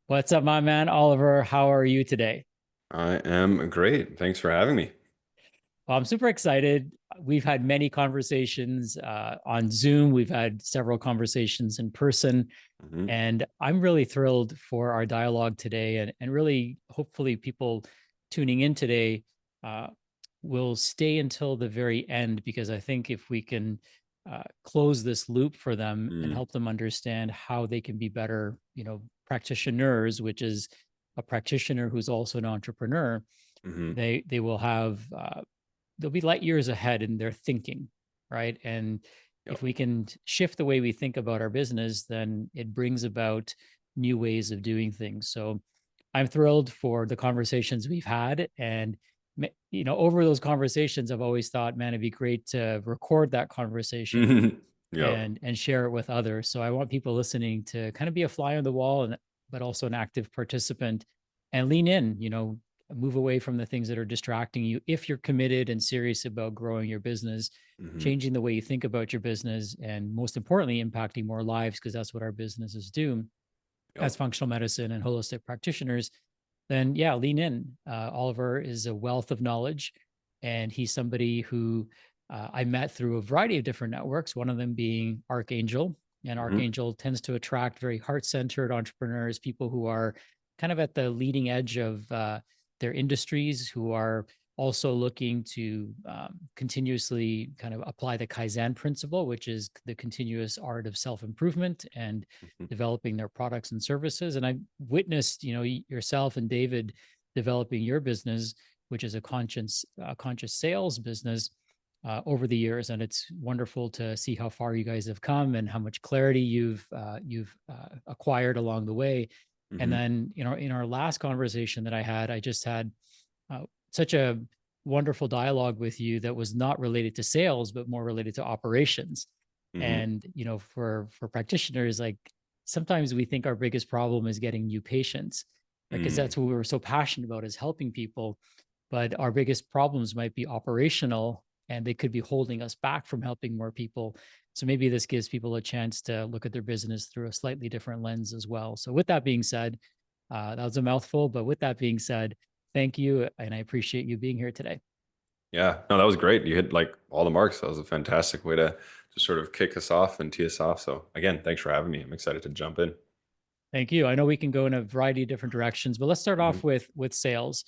What's up, my man, Oliver? How are you today? I am great. Thanks for having me. Well, I'm super excited. We've had many conversations on Zoom. We've had several conversations in person, hmm and I'm really thrilled for our dialogue today. And really, hopefully, people tuning in today uh, will stay until the very end because I think if we can close this loop for them and mm help them understand how they can be better, practitioners, which is a practitioner who's also an entrepreneur, hmm they will have they'll be light years ahead in their thinking, right? And Yep. if we can shift the way we think about our business, then it brings about new ways of doing things. So I'm thrilled for the conversations we've had. And, over those conversations, I've always thought, man, it'd be great to record that conversation Yep. and share it with others. So I want people listening to kind of be a fly on the wall and but also an active participant and lean in, move away from the things that are distracting you if you're committed and serious about growing your business, hmm changing the way you think about your business, and most importantly, impacting more lives because that's what our businesses do as Yep. functional medicine and holistic practitioners. Then yeah, lean in. Oliver is a wealth of knowledge, and he's somebody who I met through a variety of different networks, one of them being Archangel. And hmm Archangel tends to attract very heart centered entrepreneurs, people who are kind of at the leading edge of their industries, who are also looking to continuously kind of apply the Kaizen principle, which is the continuous art of self improvement and developing their products and services. And I witnessed, yourself and David developing your business, which is a conscious sales business over the years, and it's wonderful to see how far you guys have come and how much clarity you've acquired along the way. And hmm then, in our last conversation that I had, I just had such a wonderful dialogue with you that was not related to sales, but more related to operations. hmm And for practitioners, like sometimes we think our biggest problem is getting new patients, right? Because mm that's what we were so passionate about is helping people. But our biggest problems might be operational and they could be holding us back from helping more people. So maybe this gives people a chance to look at their business through a slightly different lens as well. So with that being said, that was a mouthful, but with that being said, thank you. And I appreciate you being here today. Yeah. No, that was great. You hit like all the marks. That was a fantastic way to sort of kick us off and tee us off. So again, thanks for having me. I'm excited to jump in. Thank you. I know we can go in a variety of different directions, but let's start hmm off with sales.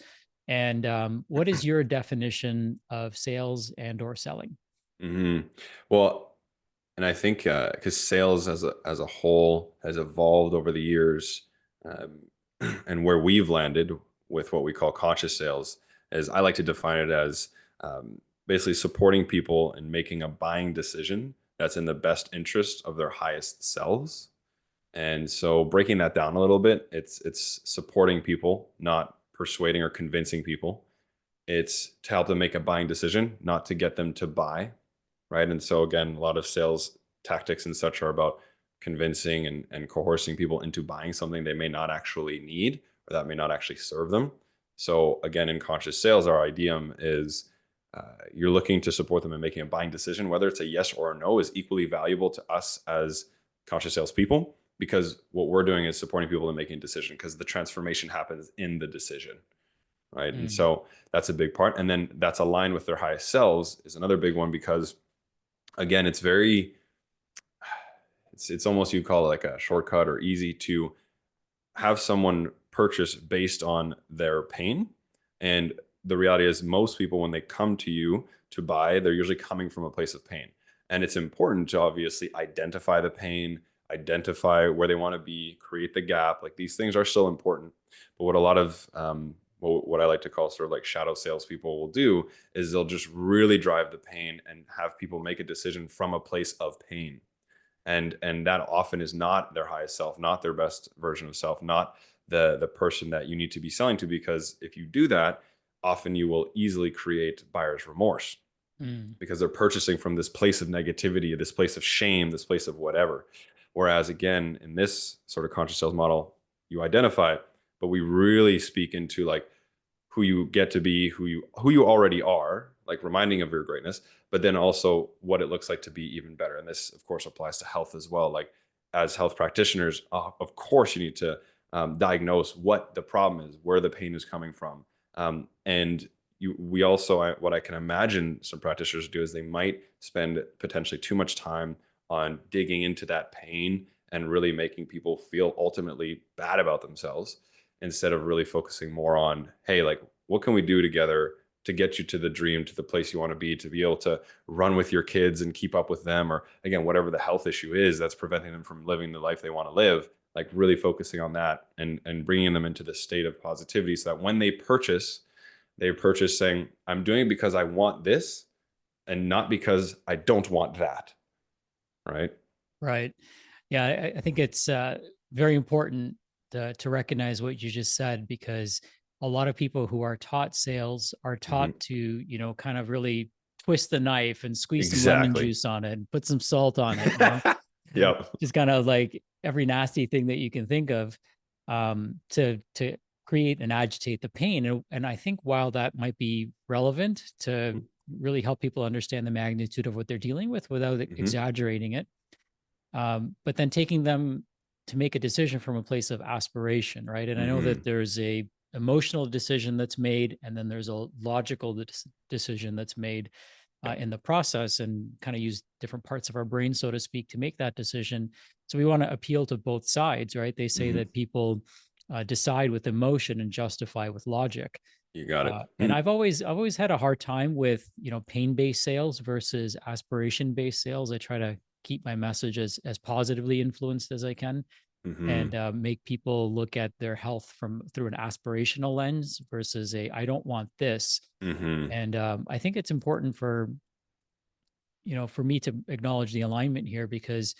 And what is your definition of sales and or selling? hmm Well, and I think because sales as a whole has evolved over the years, um, and where we've landed with what we call conscious sales is I like to define it as basically supporting people and making a buying decision that's in the best interest of their highest selves. And so breaking that down a little bit, it's supporting people, not persuading or convincing people. It's to help them make a buying decision, not to get them to buy, right? And so again, a lot of sales tactics and such are about convincing and coercing people into buying something they may not actually need or that may not actually serve them. So again, in conscious sales, our idiom is you're looking to support them in making a buying decision, whether it's a yes or a no is equally valuable to us as conscious sales people because what we're doing is supporting people in making a decision because the transformation happens in the decision, right? And Mm, so that's a big part. And then that's aligned with their highest selves is another big one because again, it's almost you call it like a shortcut or easy to have someone purchase based on their pain. And the reality is most people when they come to you to buy, they're usually coming from a place of pain. And it's important to obviously identify the pain, identify where they want to be, create the gap. Like these things are still important. But what a lot of what I like to call sort of like shadow salespeople will do is they'll just really drive the pain and have people make a decision from a place of pain, and that often is not their highest self, not their best version of self, not the person that you need to be selling to, because if you do that, often you will easily create buyer's remorse mm, because they're purchasing from this place of negativity, this place of shame, this place of whatever. Whereas again, in this sort of conscious sales model, you identify it, but we really speak into like who you get to be, who you already are, like reminding of your greatness, but then also what it looks like to be even better. And this, of course, applies to health as well. Like as health practitioners, of course, you need to diagnose what the problem is, where the pain is coming from. And we also, what I can imagine some practitioners do is they might spend potentially too much time on digging into that pain and really making people feel ultimately bad about themselves, instead of really focusing more on, hey, like, what can we do together to get you to the dream, to the place you want to be able to run with your kids and keep up with them, or again, whatever the health issue is that's preventing them from living the life they want to live. Like really focusing on that and bringing them into this state of positivity, so that when they purchase saying, I'm doing it because I want this and not because I don't want that. Right. Right. Yeah, I think it's very important to recognize what you just said, because a lot of people who are taught sales are Hmm. taught to, kind of really twist the knife and squeeze some lemon Exactly. juice on it and put some salt on it, Yep. just kind of like every nasty thing that you can think of, to create and agitate the pain. And I think while that might be relevant to really help people understand the magnitude of what they're dealing with without Hmm. exaggerating it, but then taking them to make a decision from a place of aspiration, right? And I know that Hmm. there's a emotional decision that's made, and then there's a logical decision that's made Yep. in the process, and kind of use different parts of our brain, so to speak, to make that decision. So we want to appeal to both sides, right? They say Hmm. that people decide with emotion and justify with logic. You got it. And I've always had a hard time with, pain-based sales versus aspiration-based sales. I try to keep my message as positively influenced as I can, and Hmm. make people look at their health from through an aspirational lens versus a I don't want this. Hmm. And I think it's important for me to acknowledge the alignment here, because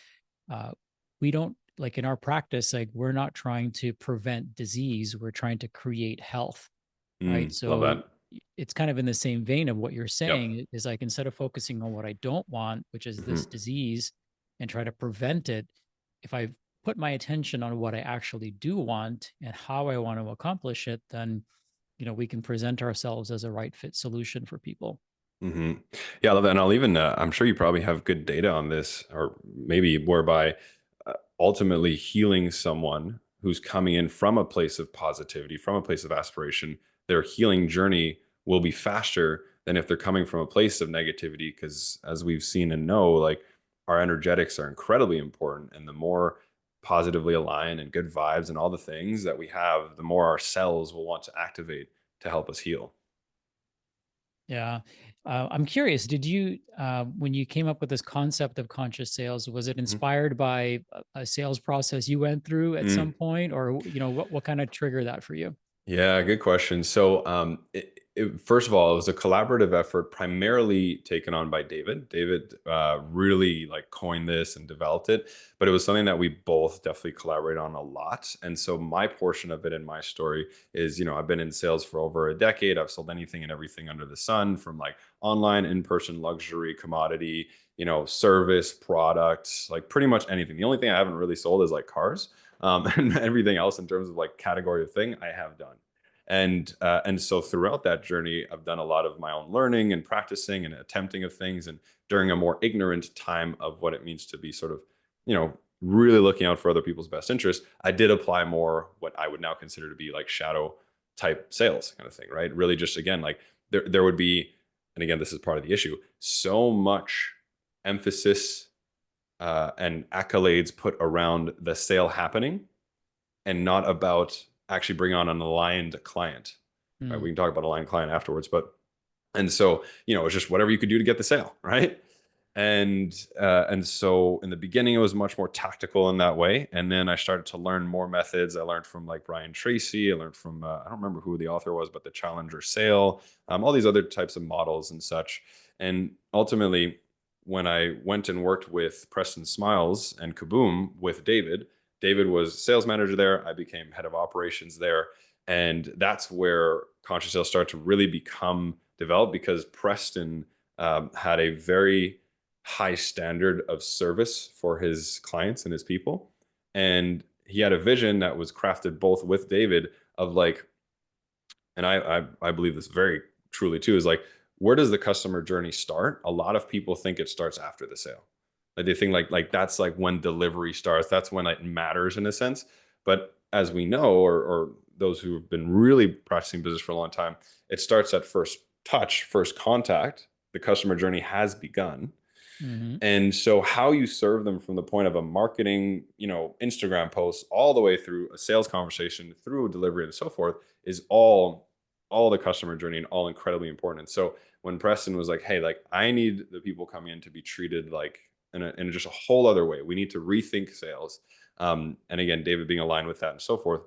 uh, we don't, like, in our practice, like, we're not trying to prevent disease, we're trying to create health. Right. Love So that. it's kind of in the same vein of what you're Yep. saying, is like, instead of focusing on what I don't want, which is this Hmm. disease, and try to prevent it, if I put my attention on what I actually do want and how I want to accomplish it, then, we can present ourselves as a right fit solution for people. Hmm. Yeah, I love that. And I'll even, I'm sure you probably have good data on this, or maybe whereby ultimately healing someone who's coming in from a place of positivity, from a place of aspiration, their healing journey will be faster than if they're coming from a place of negativity. Because as we've seen and know, like, our energetics are incredibly important. And the more positively aligned and good vibes and all the things that we have, the more our cells will want to activate to help us heal. Yeah. I'm curious, did you, when you came up with this concept of conscious sales, was it Mhm. inspired by a sales process you went through at some Mm. point, or, what kind of triggered that for you? Yeah, good question. So, first of all, it was a collaborative effort, primarily taken on by David. David really like coined this and developed it, but it was something that we both definitely collaborate on a lot. And so, my portion of it in my story is, I've been in sales for over a decade. I've sold anything and everything under the sun, from like online, in-person, luxury, commodity, service, products, like pretty much anything. The only thing I haven't really sold is like cars. And everything else in terms of like category of thing I have done. And so throughout that journey, I've done a lot of my own learning and practicing and attempting of things. And during a more ignorant time of what it means to be sort of, really looking out for other people's best interests, I did apply more what I would now consider to be like shadow type sales kind of thing, right? Really just, again, like, there would be, and again, this is part of the issue, so much emphasis and accolades put around the sale happening, and not about actually bring on an aligned client. Right? We Mm. can talk about aligned client afterwards, but, and so, it's just whatever you could do to get the sale, right? And so in the beginning, it was much more tactical in that way, and then I started to learn more methods. I learned from like Brian Tracy. I learned from, I don't remember who the author was, but the Challenger Sale, all these other types of models and such. And ultimately, when I went and worked with Preston Smiles and Kaboom with David, David was sales manager there. I became head of operations there. And that's where conscious sales started to really become developed, because Preston had a very high standard of service for his clients and his people. And he had a vision that was crafted both with David of like, and I believe this very truly too, is like, where does the customer journey start? A lot of people think it starts after the sale. Like they think like that's like when delivery starts. That's when it matters in a sense. But as we know, or those who have been really practicing business for a long time, it starts at first touch, first contact. The customer journey has begun. Hmm. And so how you serve them from the point of a marketing, Instagram post all the way through a sales conversation, through a delivery and so forth is all the customer journey and all incredibly important. And so when Preston was like, "Hey, like I need the people coming in to be treated like in just a whole other way. We need to rethink sales." And again, David being aligned with that and so forth,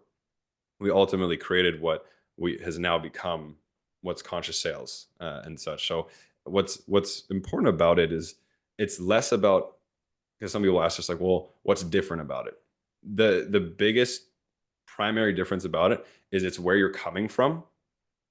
we ultimately created what we has now become what's conscious sales and such. So what's important about it is it's less about, because some people ask us like, well, what's different about it? The biggest primary difference about it is it's where you're coming from,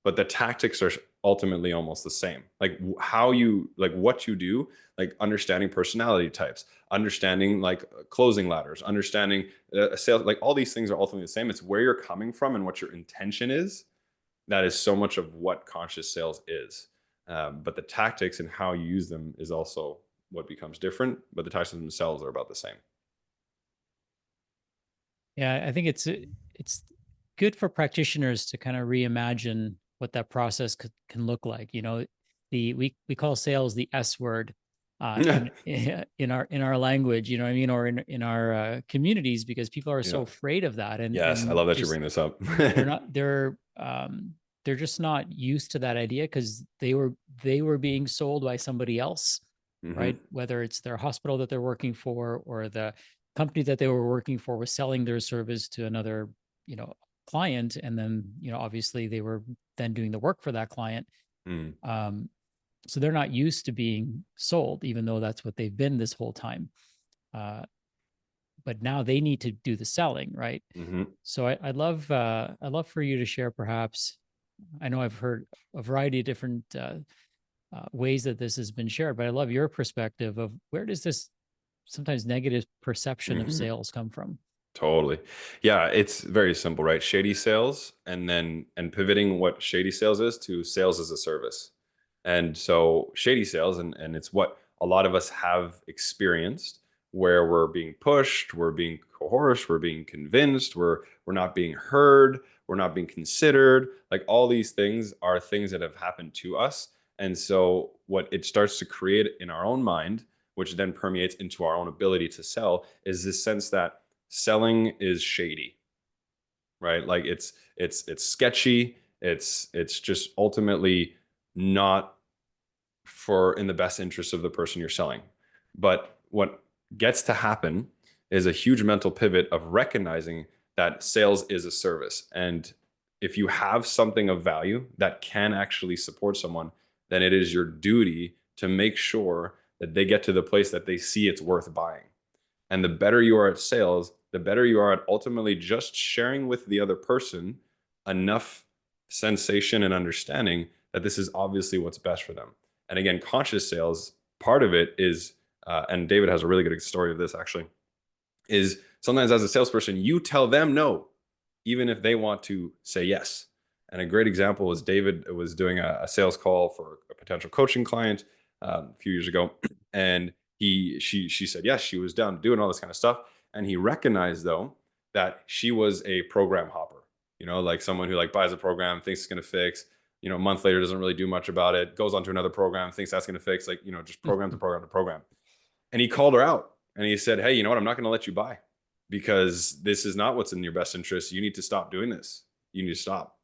but the tactics are ultimately almost the same. Like how you like what you do, like understanding personality types, understanding like closing ladders, understanding sales, like all these things are ultimately the same. It's where you're coming from and what your intention is. That is so much of what conscious sales is. But the tactics and how you use them is also what becomes different. But the tactics themselves are about the same. Yeah, I think it's good for practitioners to kind of reimagine what that process can look like. We call sales the S word in in our language. You know what I mean, or in our communities, because people are so Yeah. afraid of that, Yes, I and love that you just bring this up. they're not they're just not used to that idea because they were being sold by somebody else, Hmm. right? Whether it's their hospital that they're working for, or the company that they were working for was selling their service to another, you know, client, and then, obviously they were then doing the work for that client. Mm. Um, so they're not used to being sold, even though that's what they've been this whole time. Uh, but now they need to do the selling, right? Hmm. So I'd love for you to share, perhaps. I know I've heard a variety of different ways that this has been shared, but I love your perspective of where does this sometimes negative perception of Hmm. sales come from? Totally. Yeah, it's very simple, right? Shady sales and pivoting what shady sales is to sales as a service. And so shady sales and it's what a lot of us have experienced where we're being pushed, we're being coerced, we're being convinced, we're not being heard, we're not being considered. Like all these things are things that have happened to us. And so what it starts to create in our own mind, which then permeates into our own ability to sell, is this sense that selling is shady, right? Like it's sketchy. It's just ultimately not for in the best interest of the person you're selling. But what gets to happen is a huge mental pivot of recognizing that sales is a service. And if you have something of value that can actually support someone, then it is your duty to make sure that they get to the place that they see it's worth buying. And the better you are at sales, the better you are at ultimately just sharing with the other person enough sensation and understanding that this is obviously what's best for them. And again, conscious sales, part of it is, and David has a really good story of this actually, is sometimes as a salesperson, you tell them no, even if they want to say yes. And a great example was David was doing a sales call for a potential coaching client a few years ago, and she said yes, she was down doing all this kind of stuff, and he recognized though that she was a program hopper, like someone who like buys a program, thinks it's going to fix, a month later doesn't really do much about it, goes on to another program, thinks that's going to fix, like just program to program to program. And he called her out and he said, "Hey, you know what? I'm not going to let you buy because this is not what's in your best interest. You need to stop doing this. You need to stop."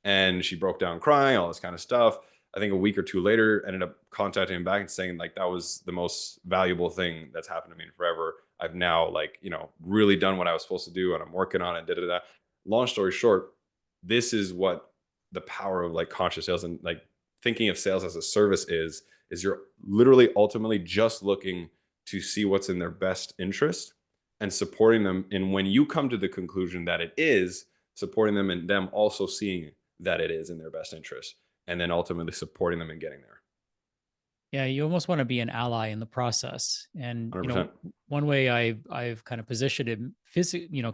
And she broke down crying, all this kind of stuff. I think a week or two later, ended up contacting him back and saying like that was the most valuable thing that's happened to me in forever. I've now like really done what I was supposed to do, and I'm working on it. Da da da. Long story short, this is what the power of like conscious sales and like thinking of sales as a service is you're literally ultimately just looking to see what's in their best interest and supporting them. And when you come to the conclusion that it is, supporting them and them also seeing that it is in their best interest, and then ultimately supporting them in getting there. Yeah, you almost want to be an ally in the process. And, 100%. one way I've kind of positioned it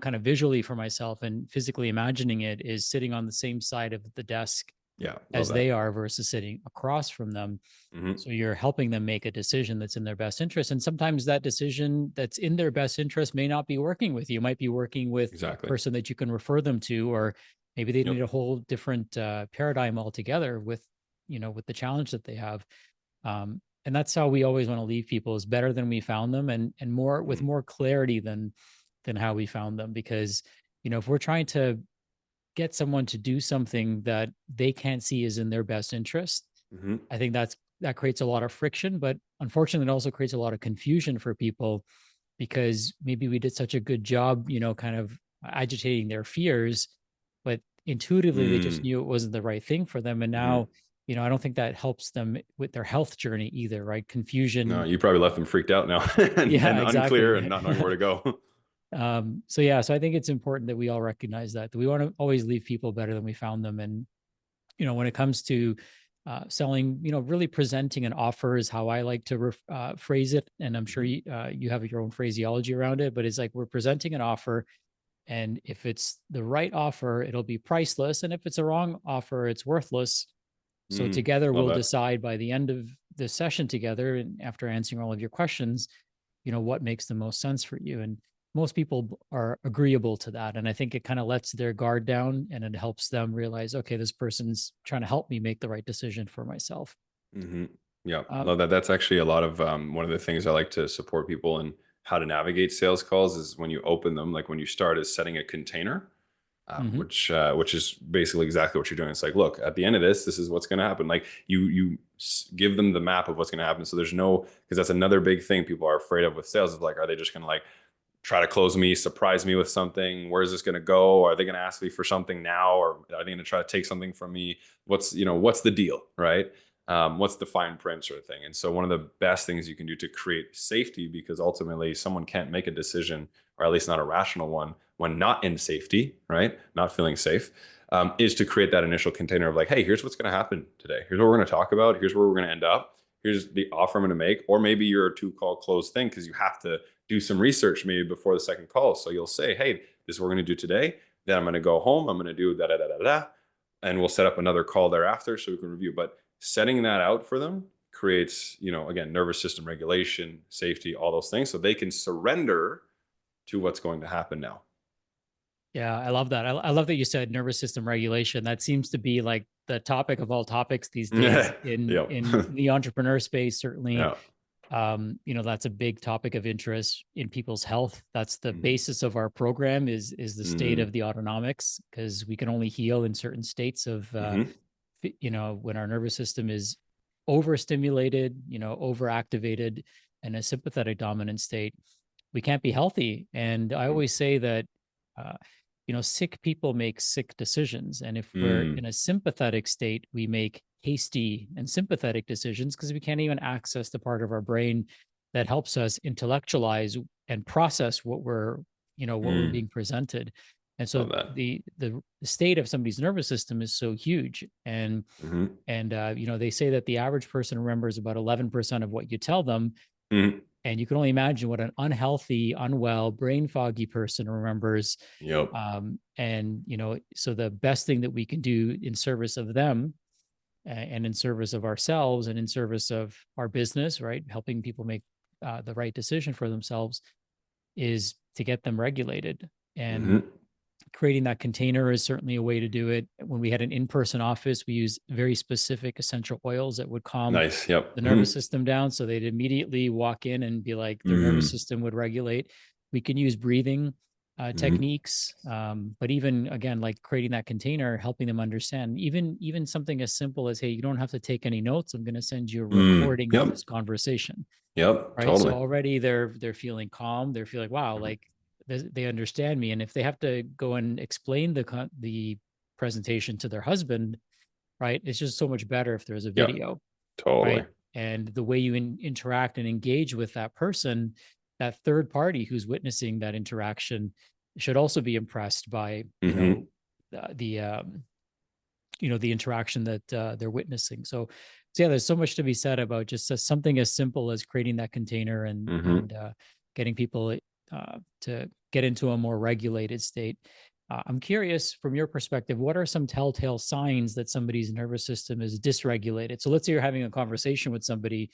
kind of visually for myself and physically imagining it is sitting on the same side of the desk Yeah. Love as that. they are versus sitting across from them. Hmm. So you're helping them make a decision that's in their best interest. And sometimes that decision that's in their best interest may not be working with you, might be working with a Exactly. person that you can refer them to, or maybe they Yep. need a whole different paradigm altogether with, with the challenge that they have. And that's how we always want to leave people, is better than we found them, and more with Mm-hmm. more clarity than how we found them. Because, if we're trying to get someone to do something that they can't see is in their best interest, Mm-hmm. I think that creates a lot of friction, but unfortunately, it also creates a lot of confusion for people because maybe we did such a good job, kind of agitating their fears, but intuitively they just Mm. knew it wasn't the right thing for them. And Mm-hmm. now, I don't think that helps them with their health journey either, right? No, Confusion. you probably left them freaked out now Yeah, and unclear and exactly. not knowing where to go. So yeah, so I think it's important that we all recognize that we want to always leave people better than we found them. And when it comes to selling, really presenting an offer is how I like to phrase it. And I'm sure Hmm. you have your own phraseology around it, but it's like we're presenting an offer. And if it's the right offer, it'll be priceless. And if it's a wrong offer, it's worthless. So Mm. together, Love we'll that. decide by the end of the session together, and after answering all of your questions, what makes the most sense for you. And most people are agreeable to that. And I think it kind of lets their guard down and it helps them realize, okay, this person's trying to help me make the right decision for myself. Hmm. Yeah, Um, love that. That's actually a lot of one of the things I like to support people in how to navigate sales calls is when you open them, like when you start, is setting a container, mhm. which is basically exactly what you're doing. It's like, look, at the end of this is what's going to happen. Like you give them the map of what's going to happen. So there's no, because that's another big thing people are afraid of with sales is like, are they just going to like try to close me, surprise me with something? Where is this going to go? Are they going to ask me for something now, or are they going to try to take something from me? What's the deal, right? What's the fine print sort of thing? And so one of the best things you can do to create safety, because ultimately someone can't make a decision, or at least not a rational one, when not in safety, right? Not feeling safe, is to create that initial container of like, hey, here's what's going to happen today. Here's what we're going to talk about. Here's where we're going to end up. Here's the offer I'm going to make. Or maybe you're a 2 call close thing because you have to do some research maybe before the second call. So you'll say, hey, this is what we're going to do today. Then I'm going to go home. I'm going to do da da da da da. And we'll set up another call thereafter so we can review. But setting that out for them creates, again, nervous system regulation, safety, all those things. So they can surrender to what's going to happen now. Yeah, I love that. I love that you said nervous system regulation. That seems to be like the topic of all topics these days in Yep. in the entrepreneur space. Certainly, Yeah. that's a big topic of interest in people's health. That's the Mm-hmm. basis of our program is the state Mm-hmm. of the autonomics, because we can only heal in certain states of Mm-hmm. when our nervous system is overstimulated, overactivated, and a sympathetic dominant state, we can't be healthy. And I always say that uh, sick people make sick decisions. And if we're Mm-hmm. in a sympathetic state, we make hasty and sympathetic decisions because we can't even access the part of our brain that helps us intellectualize and process what we're Mm. being presented. And so Love that. the state of somebody's nervous system is so huge. Mm-hmm. And they say that the average person remembers about 11% of what you tell them, Mm-hmm. and you can only imagine what an unhealthy, unwell, brain foggy person remembers. Yep. So the best thing that we can do in service of them, and in service of ourselves, and in service of our business, right? Helping people make the right decision for themselves, is to get them regulated. And Mm-hmm. creating that container is certainly a way to do it. When we had an in-person office, we used very specific essential oils that would calm Nice. Yep. the nervous Mm-hmm. system down. So they'd immediately walk in and be like, their nervous Mm-hmm. system would regulate. We can use breathing Mm-hmm. techniques, but even again, like creating that container, helping them understand, even something as simple as, hey, you don't have to take any notes. I'm going to send you a Mm. recording of Yep. this conversation, Yep. right? So Totally. already they're feeling calm. They're feeling, wow, Mhm. like they understand me. And if they have to go and explain the presentation to their husband, right, it's just so much better if there's a Yep. video, Totally. right? And the way you interact and engage with that person, that third party who's witnessing that interaction, should also be impressed by Mm-hmm. the interaction that they're witnessing. So yeah, there's so much to be said about just something as simple as creating that container, and Mm-hmm. getting people to get into a more regulated state. I'm curious from your perspective, what are some telltale signs that somebody's nervous system is dysregulated? So let's say you're having a conversation with somebody.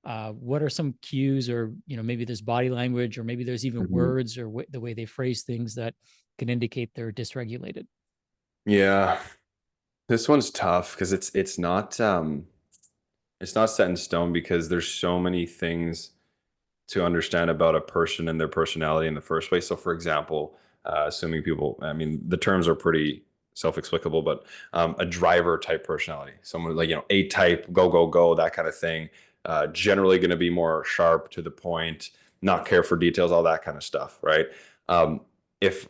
What are some cues, or maybe there's body language, or maybe there's even Mhm. words or the way they phrase things that can indicate they're dysregulated? Yeah, this one's tough because it's not set in stone because there's so many things to understand about a person and their personality in the first place. So, for example, assuming people, I mean, the terms are pretty self-explicable, but a driver type personality, someone like, A type, go, go, go, that kind of thing, generally going to be more sharp to the point, not care for details, all that kind of stuff, right? If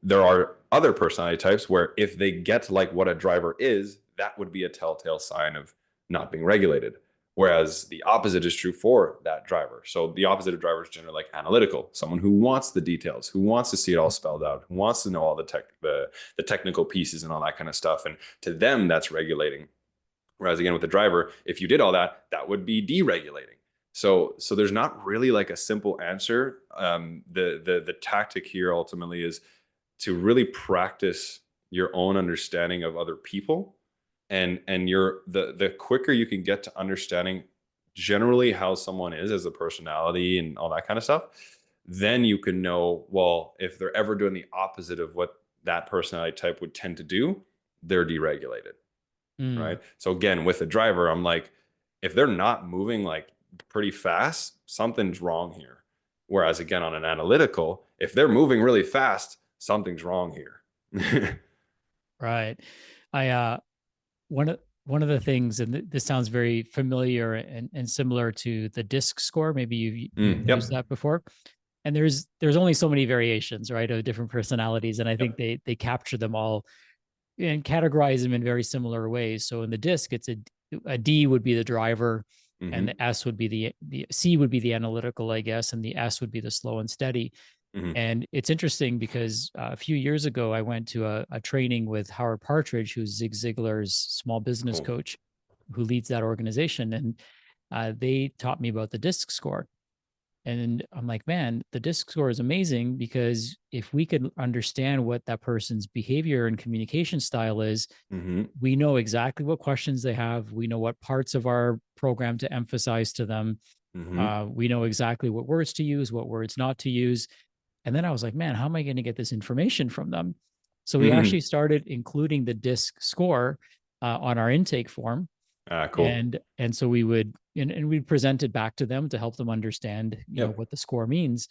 there are other personality types where if they get like what a driver is, that would be a telltale sign of not being regulated. Whereas the opposite is true for that driver. So the opposite of driver is generally like analytical, someone who wants the details, who wants to see it all spelled out, who wants to know all the technical pieces and all that kind of stuff. And to them, that's regulating. Whereas again, with the driver, if you did all that, that would be deregulating. So there's not really like a simple answer. The tactic here ultimately is to really practice your own understanding of other people, and the quicker you can get to understanding generally how someone is as a personality and all that kind of stuff, then you can know, well, if they're ever doing the opposite of what that personality type would tend to do, they're deregulated, Mm, right? So again, with the driver, I'm like, if they're not moving like pretty fast, something's wrong here. Whereas again, on an analytical, if they're moving really fast, something's wrong here. right. I one of the things, and this sounds very familiar and similar to the DISC score. Maybe you've used Yep. that before. And there's only so many variations, right, of different personalities, and I think Yep. they capture them all and categorize them in very similar ways. So in the disc, it's a D would be the driver, and Hmm. the S would be the C would be the analytical, I guess, and the S would be the slow and steady. Hmm. And it's interesting because a few years ago, I went to a training with Howard Partridge, who's Zig Ziglar's small business Cool. coach, who leads that organization, and they taught me about the DISC score. And I'm like, man, the DISC score is amazing because if we could understand what that person's behavior and communication style is, Hmm. we know exactly what questions they have. We know what parts of our program to emphasize to them. Hmm. We know exactly what words to use, what words not to use. And then I was like, man, how am I going to get this information from them? So we Hmm. actually started including the DISC score on our intake form, Cool. and so we would and we'd present it back to them to help them understand Yep. what the score means.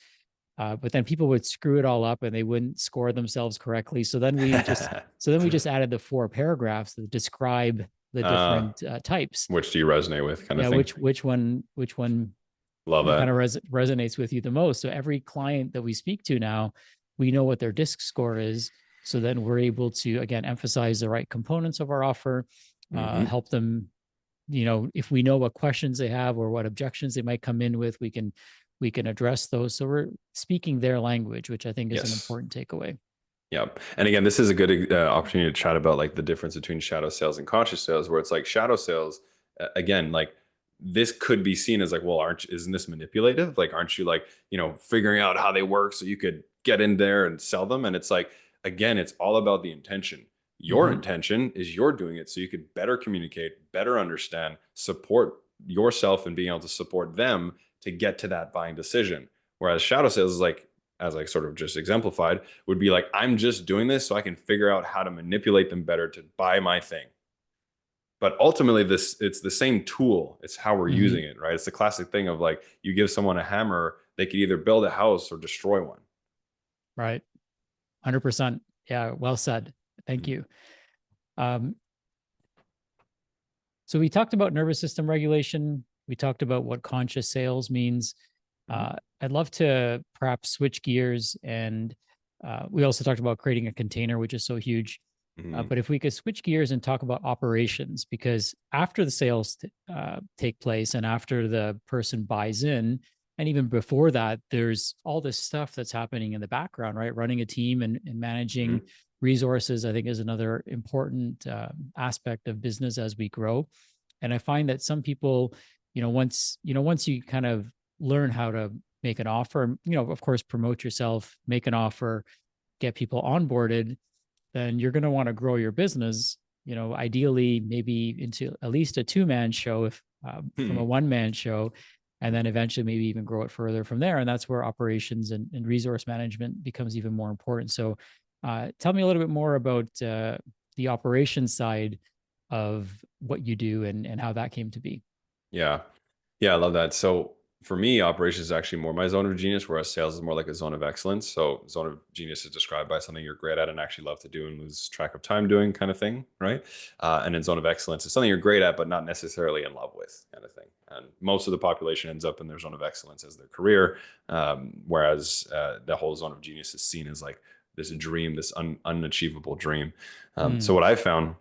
But then people would screw it all up and they wouldn't score themselves correctly, so then we just added the 4 paragraphs that describe the uh, different types. which do you resonate with, kind of Yeah, thing? which one Love kind that. of resonates with you the most. So every client that we speak to now, we know what their disc score is, so then we're able to again emphasize the right components of our offer, Hmm. help them, if we know what questions they have or what objections they might come in with, we can address those. So we're speaking their language, which I think is an Yes. important takeaway. Yep. And again, this is a good opportunity to chat about like the difference between shadow sales and conscious sales, where it's like shadow sales, again, like this could be seen as like, well, isn't this manipulative? Like, aren't you like, figuring out how they work so you could get in there and sell them? And it's like, again, it's all about the intention. Your Hmm. intention is you're doing it so you could better communicate, better understand, support yourself and being able to support them to get to that buying decision. Whereas shadow sales is like, as I sort of just exemplified, would be like, I'm just doing this so I can figure out how to manipulate them better to buy my thing. But ultimately, it's the same tool. It's how we're Hmm. using it, right? It's the classic thing of like, you give someone a hammer, they could either build a house or destroy one. Right. 100%. Yeah. Well said. Thank Mhm. you. Um, so we talked about nervous system regulation. We talked about what conscious sales means. Mhm. I'd love to perhaps switch gears, and we also talked about creating a container, which is so huge. Mhm. But if we could switch gears and talk about operations, because after the sales take place and after the person buys in, and even before that, there's all this stuff that's happening in the background, right? Running a team and managing Mhm. resources, I think, is another important aspect of business as we grow. And I find that some people, once you kind of learn how to make an offer, of course, promote yourself, make an offer, get people onboarded, then you're going to want to grow your business, ideally maybe into at least a two-man show, if from a Hmm. one-man show, and then eventually maybe even grow it further from there. And that's where operations and resource management becomes even more important. So tell me a little bit more about the operations side of what you do and how that came to be. Yeah. Yeah, I love that. So for me, operations is actually more my zone of genius, whereas sales is more like a zone of excellence. So zone of genius is described by something you're great at and actually love to do and lose track of time doing kind of thing, right? And then zone of excellence is something you're great at, but not necessarily in love with kind of thing. And most of the population ends up in their zone of excellence as their career, whereas the whole zone of genius is seen as like this dream, this unachievable dream. So Mm, what I found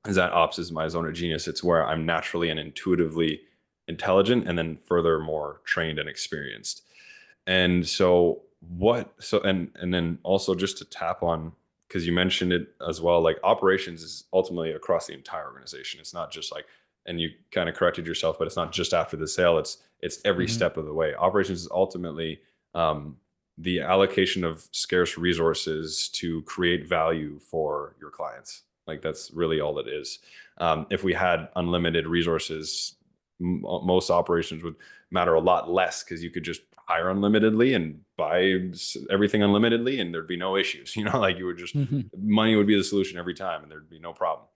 is that ops is my zone of genius. It's where I'm naturally and intuitively intelligent and then furthermore trained and experienced. And so and then also just to tap on, because you mentioned it as well, like operations is ultimately across the entire organization. It's not just like, and you kind of corrected yourself, but it's not just after the sale. It's every mhm, step of the way. Operations is ultimately um, the allocation of scarce resources to create value for your clients. Like that's really all it is. If we had unlimited resources, most operations would matter a lot less because you could just hire unlimitedly and buy everything unlimitedly and there'd be no issues. Like you would just, mhm. money would be the solution every time and there'd be no problem.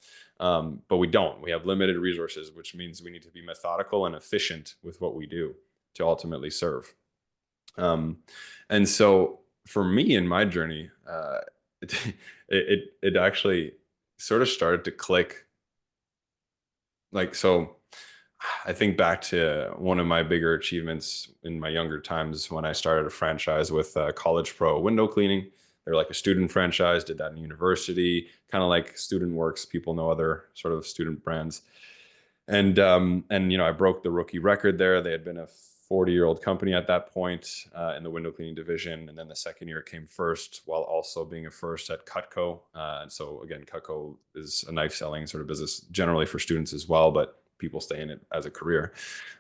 But we don't. We have limited resources, which means we need to be methodical and efficient with what we do to ultimately serve. Um, and so for me in my journey, it, it actually sort of started to click. Like, so I think back to one of my bigger achievements in my younger times when I started a franchise with College Pro window cleaning. They're like a student franchise, did that in university, kind of like Student Works. People know other sort of student brands. And I broke the rookie record there. They had been a 40-year-old company at that point in the window cleaning division, and then the second year came first, while also being a first at Cutco. And so again, Cutco is a knife selling sort of business generally for students as well, but people stay in it as a career.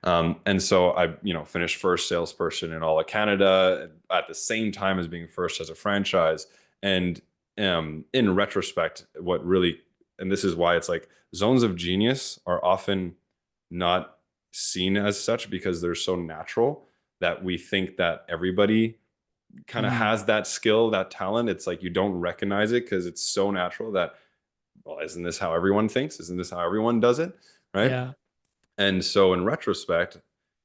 And so I, finished first salesperson in all of Canada at the same time as being first as a franchise. And in retrospect, what really, and this is why it's like zones of genius are often not seen as such because they're so natural that we think that everybody kind of Mhm. has that skill, that talent. It's like you don't recognize it because it's so natural that, well, isn't this how everyone thinks? Isn't this how everyone does it? Right. Yeah. And so in retrospect,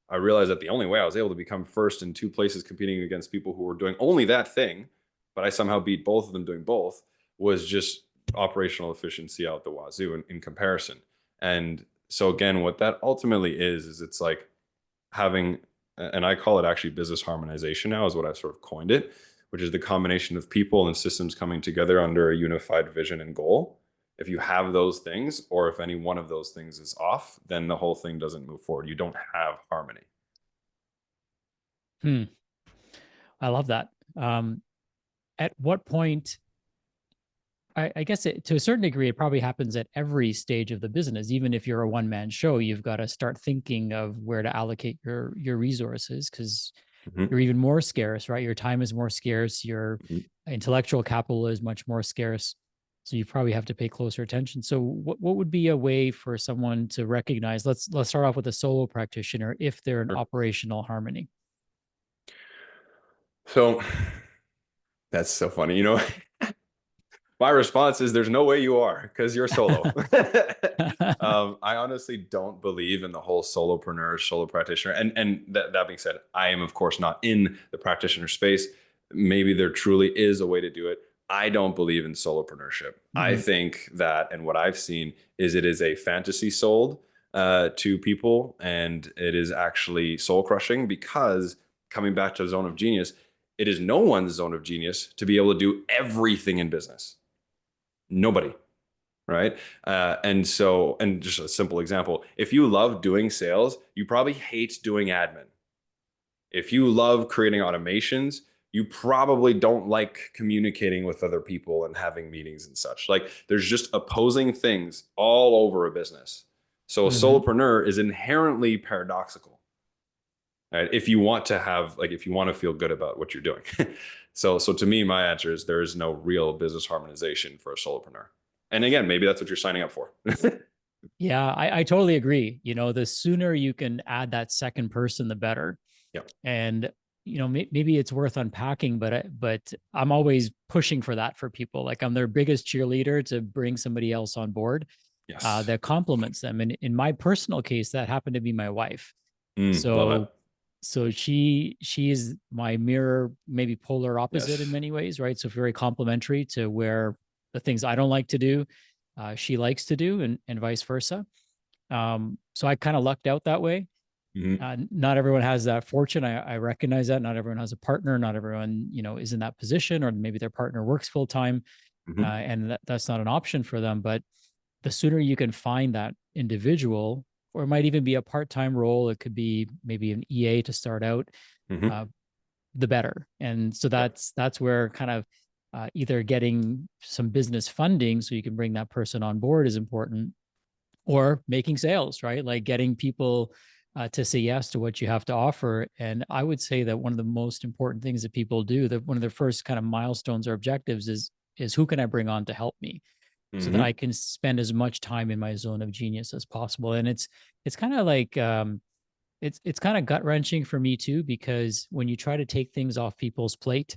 I realized that the only way I was able to become first in two places competing against people who were doing only that thing, but I somehow beat both of them doing both, was just operational efficiency out the wazoo in comparison. And so again, what that ultimately is it's like having, and I call it actually business harmonization now, is what I've sort of coined it, which is the combination of people and systems coming together under a unified vision and goal. If you have those things, or if any one of those things is off, then the whole thing doesn't move forward. You don't have harmony. Hmm. I love that. At what point, I guess to a certain degree, it probably happens at every stage of the business. Even if you're a one-man show, you've got to start thinking of where to allocate your resources because Mhm, you're even more scarce, right? Your time is more scarce. Your mhm. intellectual capital is much more scarce. So you probably have to pay closer attention. So what would be a way for someone to recognize? Let's start off with a solo practitioner if they're in Sure. operational harmony. So that's so funny. My response is there's no way you are because you're solo. I honestly don't believe in the whole solopreneur, solo practitioner. And that being said, I am of course not in the practitioner space. Maybe there truly is a way to do it. I don't believe in solopreneurship. I Mhm. think that, and what I've seen is it is a fantasy sold to people, and it is actually soul crushing because coming back to zone of genius, it is no one's zone of genius to be able to do everything in business. Nobody, right? And just a simple example, if you love doing sales, you probably hate doing admin. If you love creating automations, you probably don't like communicating with other people and having meetings and such. Like there's just opposing things all over a business. So a Mhm. solopreneur is inherently paradoxical. right? If you want to have, like, if you want to feel good about what you're doing. So to me, my answer is there is no real business harmonization for a solopreneur. And again, maybe that's what you're signing up for. Yeah, I totally agree. You know, the sooner you can add that second person, the better. Yeah. And maybe it's worth unpacking, but I'm always pushing for that for people. Like I'm their biggest cheerleader to bring somebody else on board Yes. that complements them. And in my personal case, that happened to be my wife. Love So it. she's my mirror, maybe polar opposite in Yes. many ways, right? So very complementary to where the things I don't like to do, she likes to do, and vice versa. So I kind of lucked out that way. Hmm. Not everyone has that fortune. I recognize that. Not everyone has a partner. Not everyone, is in that position, or maybe their partner works full time, Hmm. and that's not an option for them. But the sooner you can find that individual, or it might even be a part-time role, it could be maybe an EA to start out, Hmm. uh, the better. And so Yep. that's where kind of either getting some business funding so you can bring that person on board is important, or making sales, right? Like getting people to say yes to what you have to offer. And I would say that one of the most important things that people do, that one of their first kind of milestones or objectives is who can I bring on to help me, so that I Hmm. can spend as much time in my zone of genius as possible. And it's kind of like it's kind of gut wrenching for me too, because when you try to take things off people's plate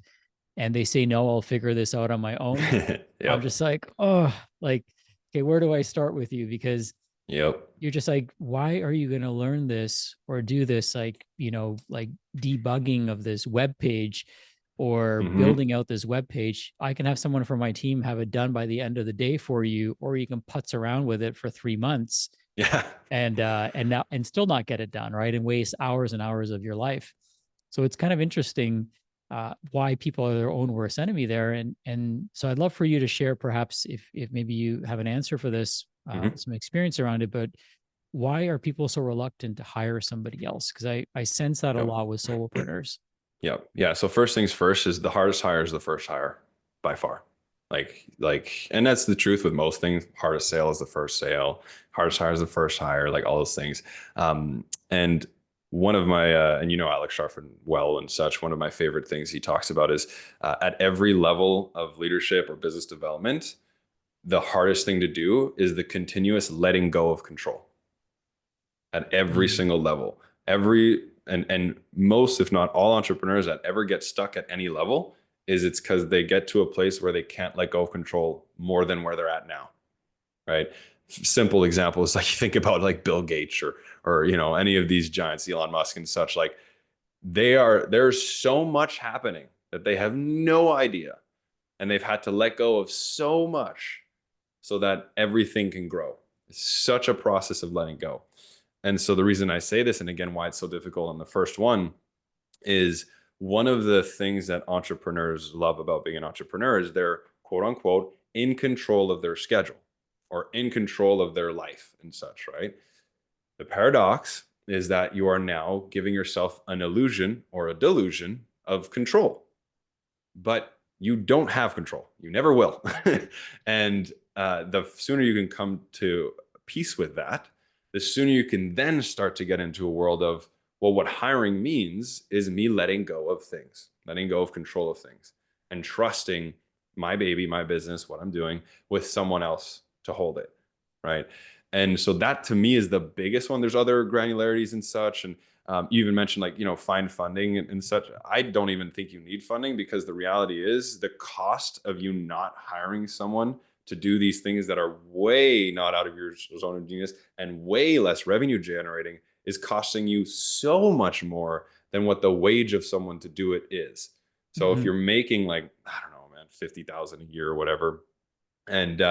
and they say no, I'll figure this out on my own. I'm Yep. just like, oh, like, okay, where do I start with you? Because Yep. you're just like, why are you going to learn this or do this, like, like debugging of this web page or Hmm. building out this web page? I can have someone from my team have it done by the end of the day for you, or you can putz around with it for 3 months Yeah. and still not get it done, right? And waste hours and hours of your life. So it's kind of interesting why people are their own worst enemy there. And so I'd love for you to share, perhaps, if maybe you have an answer for this, Hmm. some experience around it, but why are people so reluctant to hire somebody else? Because I sense that a Yep. lot with solopreneurs. Yep. Yeah. So first things first is the hardest hire is the first hire by far. And that's the truth with most things. Hardest sale is the first sale. Hardest hire is the first hire. Like all those things. And one of my and Alex Sharford well and such. One of my favorite things he talks about is at every level of leadership or business development, the hardest thing to do is the continuous letting go of control at every Mm, single level. And most, if not all, entrepreneurs that ever get stuck at any level it's because they get to a place where they can't let go of control more than where they're at now, right? Simple example is like you think about like Bill Gates or any of these giants, Elon Musk and such. Like there's so much happening that they have no idea, and they've had to let go of so much so that everything can grow. It's such a process of letting go. And so the reason I say this, and again, why it's so difficult on the first one, is one of the things that entrepreneurs love about being an entrepreneur is they're quote unquote in control of their schedule or in control of their life and such, right? The paradox is that you are now giving yourself an illusion or a delusion of control, but you don't have control. You never will. And the sooner you can come to peace with that, the sooner you can then start to get into a world of, well, what hiring means is me letting go of things, letting go of control of things, and trusting my baby, my business, what I'm doing with someone else to hold it. Right. And so that to me is the biggest one. There's other granularities and such. And you even mentioned like, find funding and such. I don't even think you need funding because the reality is the cost of you not hiring someone to do these things that are way not out of your zone of genius and way less revenue generating is costing you so much more than what the wage of someone to do it is. So if mhm, you're making like, I don't know, man, 50,000 a year or whatever, and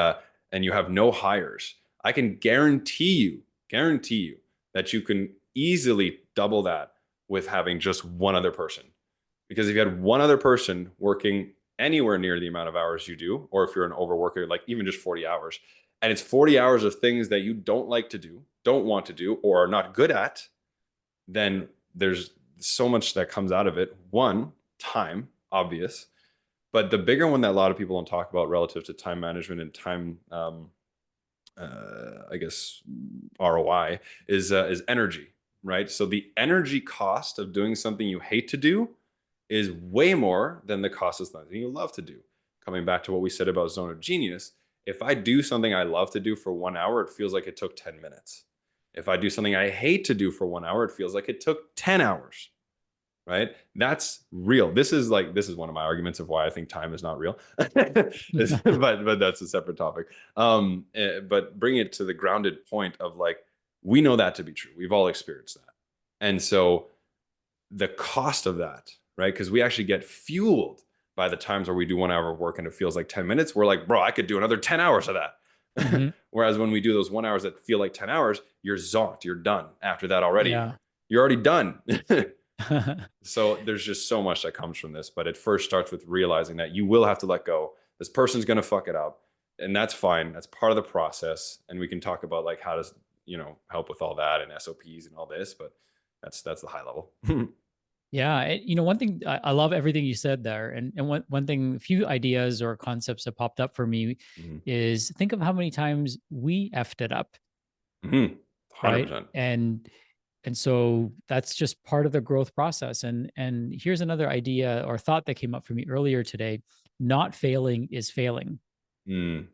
you have no hires, I can guarantee you that you can easily double that with having just one other person. Because if you had one other person working anywhere near the amount of hours you do, or if you're an overworker, like even just 40 hours, and it's 40 hours of things that you don't like to do, don't want to do, or are not good at, then there's so much that comes out of it. One, time, obvious. But the bigger one that a lot of people don't talk about relative to time management and time, I guess, ROI is energy. right? So the energy cost of doing something you hate to do is way more than the cost of something you love to do. Coming back to what we said about zone of genius, if I do something I love to do for 1 hour, it feels like it took 10 minutes. If I do something I hate to do for 1 hour, it feels like it took 10 hours, right? That's real. This is one of my arguments of why I think time is not real. But that's a separate topic. But bring it to the grounded point of like, we know that to be true. We've all experienced that. And so the cost of that, right? Because we actually get fueled by the times where we do 1 hour of work and it feels like 10 minutes. We're like, bro, I could do another 10 hours of that. Hmm. Whereas when we do those 1 hours that feel like 10 hours, you're zonked, you're done after that already. Yeah. You're already done. So there's just so much that comes from this. But it first starts with realizing that you will have to let go. This person's going to fuck it up. And that's fine. That's part of the process. And we can talk about like how does, help with all that and SOPs and all this. But that's the high level. Yeah, one thing I love everything you said there, and one thing, a few ideas or concepts that popped up for me Mhm. is think of how many times we effed it up, Mhm. right? 100%. And so that's just part of the growth process. And here's another idea or thought that came up for me earlier today: not failing is failing, Mm.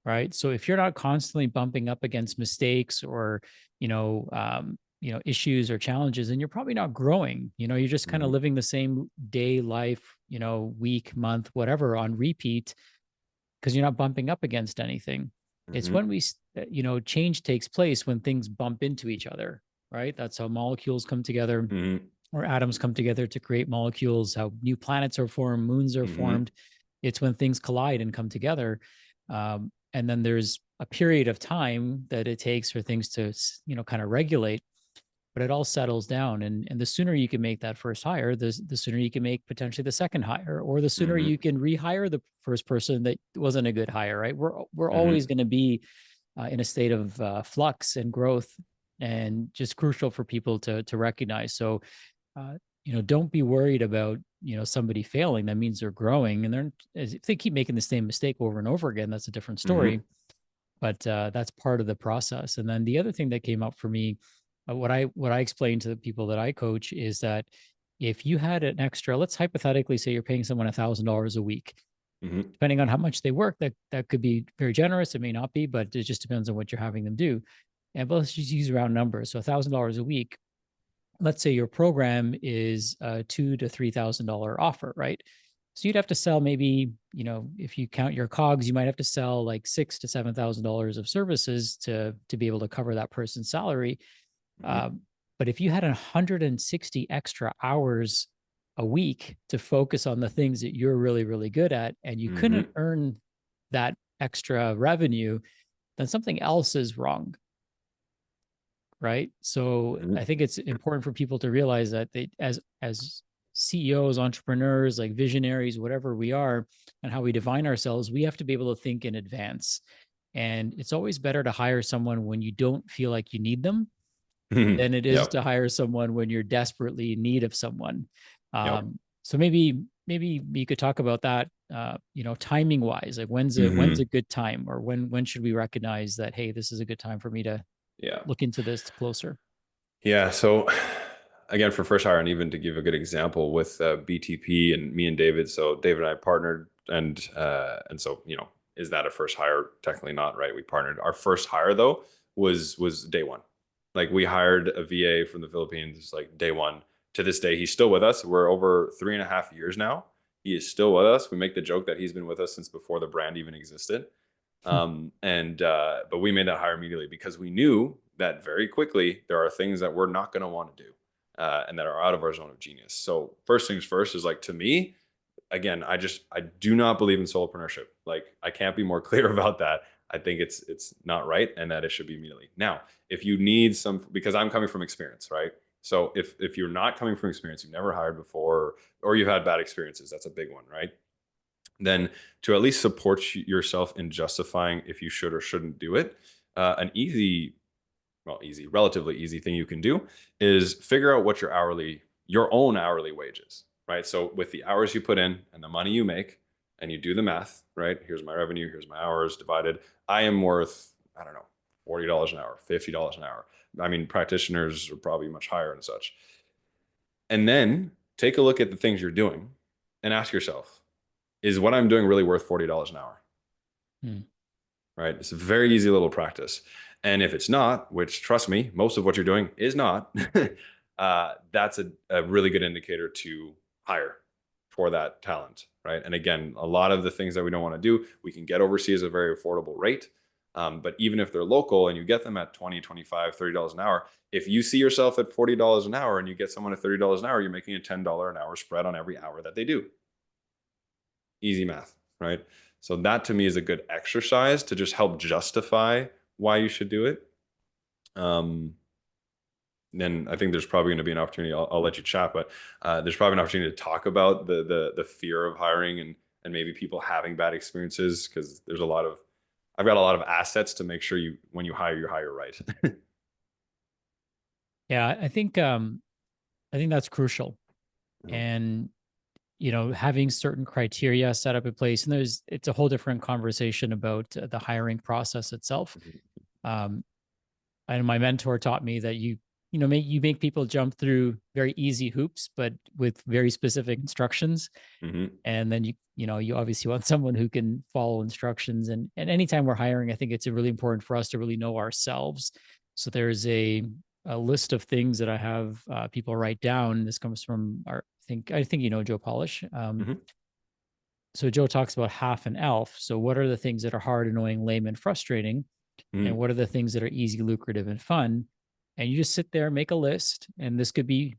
right? So if you're not constantly bumping up against mistakes or issues or challenges, then you're probably not growing. You're just kind of Mhm. living the same day life, week, month, whatever, on repeat, because you're not bumping up against anything. It's Mhm. when change takes place when things bump into each other, right? That's how molecules come together, Mhm. or atoms come together to create molecules, how new planets are formed, moons are Mhm. formed. It's when things collide and come together. And then there's a period of time that it takes for things to, kind of regulate, but it all settles down. And the sooner you can make that first hire, the sooner you can make potentially the second hire, or the sooner Mhm. you can rehire the first person that wasn't a good hire, right? We're always Mhm. going to be in a state of flux and growth, and just crucial for people to recognize. So uh, don't be worried about, somebody failing. That means they're growing, and if they keep making the same mistake over and over again, that's a different story. Mhm. But that's part of the process. And then the other thing that came up for me, what I explain to the people that I coach is that if you had an extra, let's hypothetically say you're paying someone $1,000 a week, Mhm. depending on how much they work, that could be very generous. It may not be, but it just depends on what you're having them do. And but let's just use round numbers. So $1,000 a week, let's say your program is a $2,000 to $3,000 offer, right? So you'd have to sell maybe, if you count your cogs, you might have to sell like $6,000 to $7,000 of services to be able to cover that person's salary. Mhm. Um, but if you had 160 extra hours a week to focus on the things that you're really, really good at, and you couldn't Mhm. earn that extra revenue, then something else is wrong, right? So I Mhm. think it's important for people to realize that they, as CEOs, entrepreneurs, like visionaries, whatever we are, and how we define ourselves, we have to be able to think in advance. And it's always better to hire someone when you don't feel like you need them Mhm. than it is Yep. to hire someone when you're desperately in need of someone. Yep. So maybe you could talk about that. Timing wise, like when's a Mhm. good time, or when should we recognize that, hey, this is a good time for me to Yeah. look into this closer. Yeah. So again, for first hire, and even to give a good example with BTP and me and David. So David and I partnered, and so is that a first hire? Technically not, right? We partnered. Our first hire though was day one. Like we hired a VA from the Philippines, like day one. To this day, he's still with us. We're over 3.5 years now. He is still with us. We make the joke that he's been with us since before the brand even existed. And but we made that hire immediately because we knew that very quickly there are things that we're not going to want to do and that are out of our zone of genius. So first things first is like to me, again, I do not believe in solopreneurship. Like I can't be more clear about that. I think it's not right and that it should be immediately. Now, if you need some, because I'm coming from experience, right? So if you're not coming from experience, you've never hired before, or you've had bad experiences, that's a big one, right? Then to at least support yourself in justifying if you should or shouldn't do it, an relatively easy thing you can do is figure out what your own hourly wage is, right? So with the hours you put in and the money you make, and you do the math, right? Here's my revenue, here's my hours divided. I am worth, I don't know, $40 an hour, $50 an hour. I mean, practitioners are probably much higher and such. And then take a look at the things you're doing and ask yourself, is what I'm doing really worth $40 an hour? Hmm. Right? It's a very easy little practice. And if it's not, which trust me, most of what you're doing is not, that's a really good indicator to hire for that talent, right? And again, a lot of the things that we don't want to do, we can get overseas at a very affordable rate. But even if they're local and you get them at 20, 25, $30 an hour, if you see yourself at $40 an hour and you get someone at $30 an hour, you're making a $10 an hour spread on every hour that they do. Easy math, right? So that to me is a good exercise to just help justify why you should do it. Then I think there's probably going to be an opportunity. I'll let you chat, but there's probably an opportunity to talk about the fear of hiring and maybe people having bad experiences because there's a lot of I've got a lot of assets to make sure you when you hire right. Yeah, I think that's crucial. Mhm, And having certain criteria set up in place, and it's a whole different conversation about the hiring process itself. mhm, Um, and my mentor taught me that you make people jump through very easy hoops, but with very specific instructions. mhm, And then you obviously want someone who can follow instructions. And anytime we're hiring, I think it's really important for us to really know ourselves. So there's a list of things that I have people write down. This comes from I think Joe Polish. mhm, So Joe talks about half an elf. So what are the things that are hard, annoying, lame, and frustrating? And mhm, what are the things that are easy, lucrative, and fun? And you just sit there, make a list. And this could be,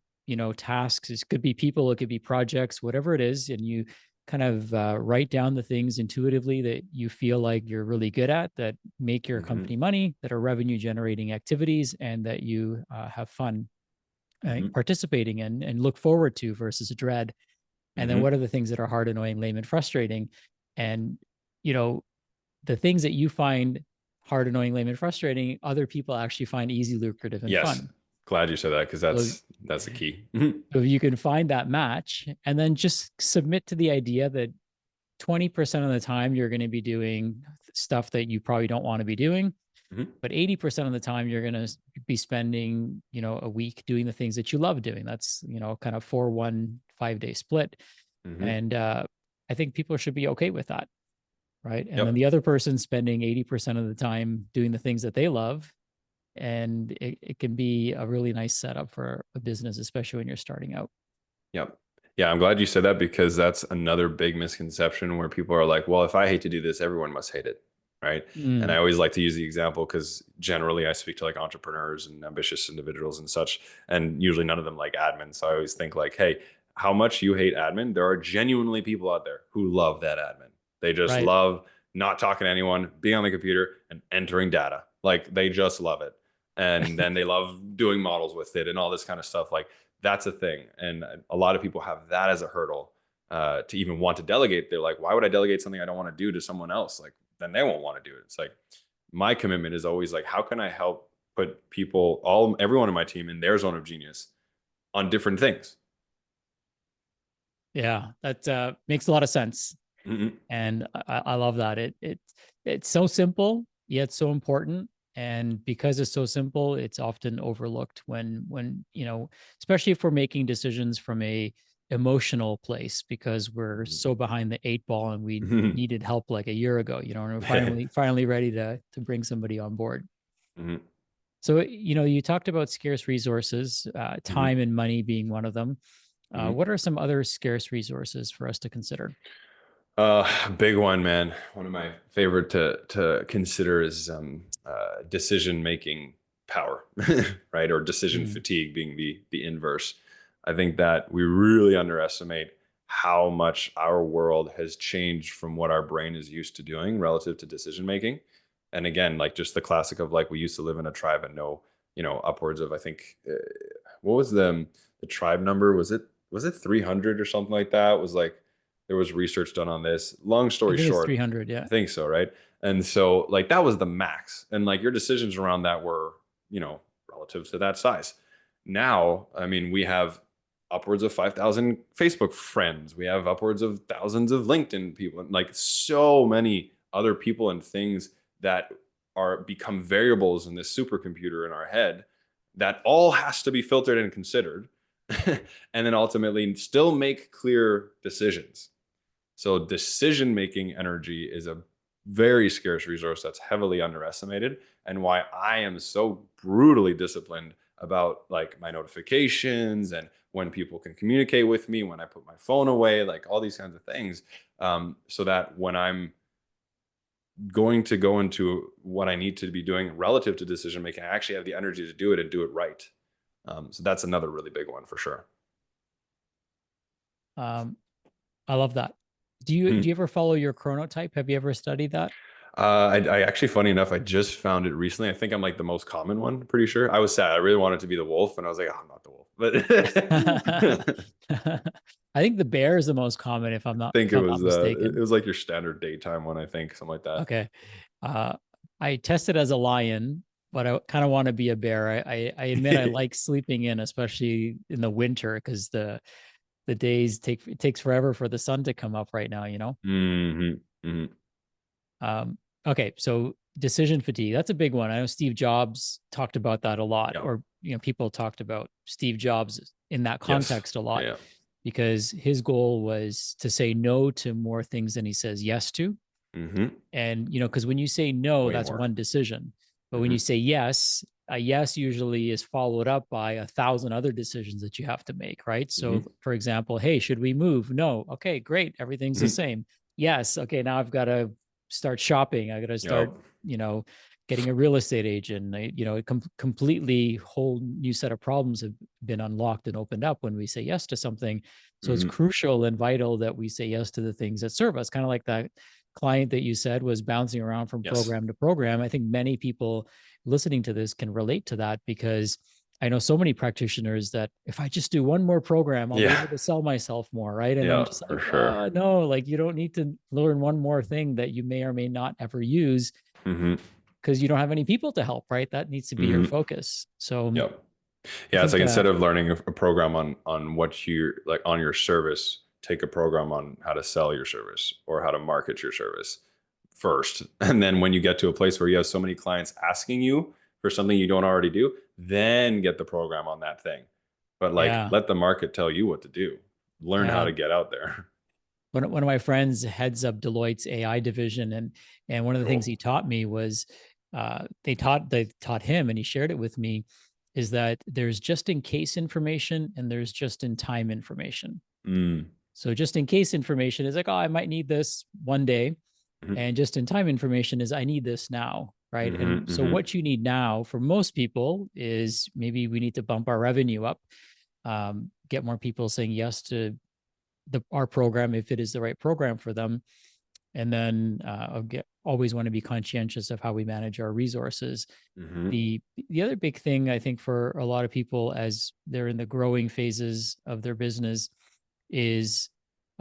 tasks, it could be people, it could be projects, whatever it is. And you kind of write down the things intuitively that you feel like you're really good at, that make your mhm, company money, that are revenue generating activities, and that you have fun mhm, participating in and look forward to versus dread. And then mhm. what are the things that are hard, annoying, lame, and frustrating? And, you know, the things that you find hard, annoying, lame, and frustrating, other people actually find easy, lucrative, and Yes, fun. glad you said that because So, that's the key. Mhm, so if you can find that match and then just submit to the idea that 20% of the time you're going to be doing stuff that you probably don't want to be doing, mhm, but 80% of the time you're going to be spending, a week doing the things that you love doing. That's, kind of 4-1-5 day split. mhm. And I think people should be okay with that. Right. And then Yep. the other person spending 80% of the time doing the things that they love. And it can be a really nice setup for a business, especially when you're starting out. Yep. Yeah, I'm glad you said that because that's another big misconception where people are like, well, if I hate to do this, everyone must hate it. Right. And I Mm, always like to use the example because generally I speak to like entrepreneurs and ambitious individuals and such, and usually none of them like admin. So I always think like, hey, how much you hate admin? There are genuinely people out there who love that admin. They just right. love not talking to anyone, being on the computer and entering data. Like they just love it. And then they love doing models with it and all this kind of stuff. Like that's a thing. And a lot of people have that as a hurdle to even want to delegate. They're like, why would I delegate something I don't want to do to someone else? Like, then they won't want to do it. It's like my commitment is always like, how can I help put people, everyone in my team in their zone of genius on different things? Yeah. That makes a lot of sense. Mm-hmm. And I love that. It's so simple, yet so important. And because it's so simple, it's often overlooked when, especially if we're making decisions from a emotional place because we're so behind the eight ball and we Mm-hmm. needed help like a year ago, and we're finally ready to bring somebody on board. Mm-hmm. So, you talked about scarce resources, Mm-hmm. time and money being one of them. Mm-hmm. What are some other scarce resources for us to consider? Big one, man. One of my favorite to consider is decision making power, right? Or decision Mm, fatigue being the inverse. I think that we really underestimate how much our world has changed from what our brain is used to doing relative to decision making. And again, like just the classic of like we used to live in a tribe and know, upwards of I think what was the tribe number? Was it 300 or something like that? It was like there was research done on this. Long I story think it's short, 300. I Yeah. think so, right? And so like that was the max. And like your decisions around that were, relative to that size. Now, I mean, we have upwards of 5,000 Facebook friends. We have upwards of thousands of LinkedIn people, like so many other people and things that are become variables in this supercomputer in our head that all has to be filtered and considered, and then ultimately still make clear decisions. So decision making energy is a very scarce resource that's heavily underestimated, and why I am so brutally disciplined about like my notifications and when people can communicate with me, when I put my phone away, like all these kinds of things, so that when I'm going to go into what I need to be doing relative to decision making, I actually have the energy to do it and do it right. So that's another really big one for sure. Um, I love that. Do you ever follow your chronotype? Have you ever studied that? I actually, funny enough, I just found it recently. I think I'm like the most common one. Pretty sure. I was sad. I really wanted to be the wolf, and I was like, oh, I'm not the wolf. But I think the bear is the most common, if I'm I not think if I'm not it mistaken. was like your standard daytime one. I think something like that. Okay. Uh, I tested as a lion, but I kind of want to be a bear. I admit I like sleeping in, especially in the winter, because the days take it takes forever for the sun to come up right now, you know? Hmm. Hmm. Um, okay, so decision fatigue, that's a big one. I know Steve Jobs talked about that a lot, Yeah. or people talked about Steve Jobs in that Yes. context a lot, Yeah. because his goal was to say no to more things than he says yes to. Hmm. And because when you say no, Way that's more. one decision. But when you Hmm. say yes, a yes usually is followed up by 1,000 other decisions that you have to make, right? So, Hmm. for example, hey, should we move? No. Okay, great. Everything's the Hmm. same. Yes. Okay, now I've got to start shopping. I got to start, Yep. you know, getting a real estate agent. A completely whole new set of problems have been unlocked and opened up when we say yes to something. So it's Hmm. crucial and vital that we say yes to the things that serve us, kind of like that client that you said was bouncing around from Yes. program to program. I think many people listening to this can relate to that, because I know so many practitioners that if I just do one more program, I'll be Yeah. able to sell myself more. Right. And I'm Yeah. just For like, sure. no, like you don't need to learn one more thing that you may or may not ever use, Hmm. because you don't have any people to help. Right. That needs to be your Hmm. focus. So Yep. I Yeah, it's think, like instead of learning a program on what you like on your service, take a program on how to sell your service or how to market your service first. And then when you get to a place where you have so many clients asking you for something you don't already do, then get the program on that thing. But like yeah, let the market tell you what to do. Learn how yeah. to get out there. One of my friends heads up Deloitte's AI division, and one of the things Cool. he taught me was they taught him, and he shared it with me, is that there's just in case information and there's just in time information. Mm. So just in case information is like, oh, I might need this one day, Hmm. and just in time information is I need this now, right? Hmm. And so Hmm. what you need now for most people is maybe we need to bump our revenue up, get more people saying yes to our program if it is the right program for them. And then always want to be conscientious of how we manage our resources. Hmm. The other big thing I think for a lot of people as they're in the growing phases of their business is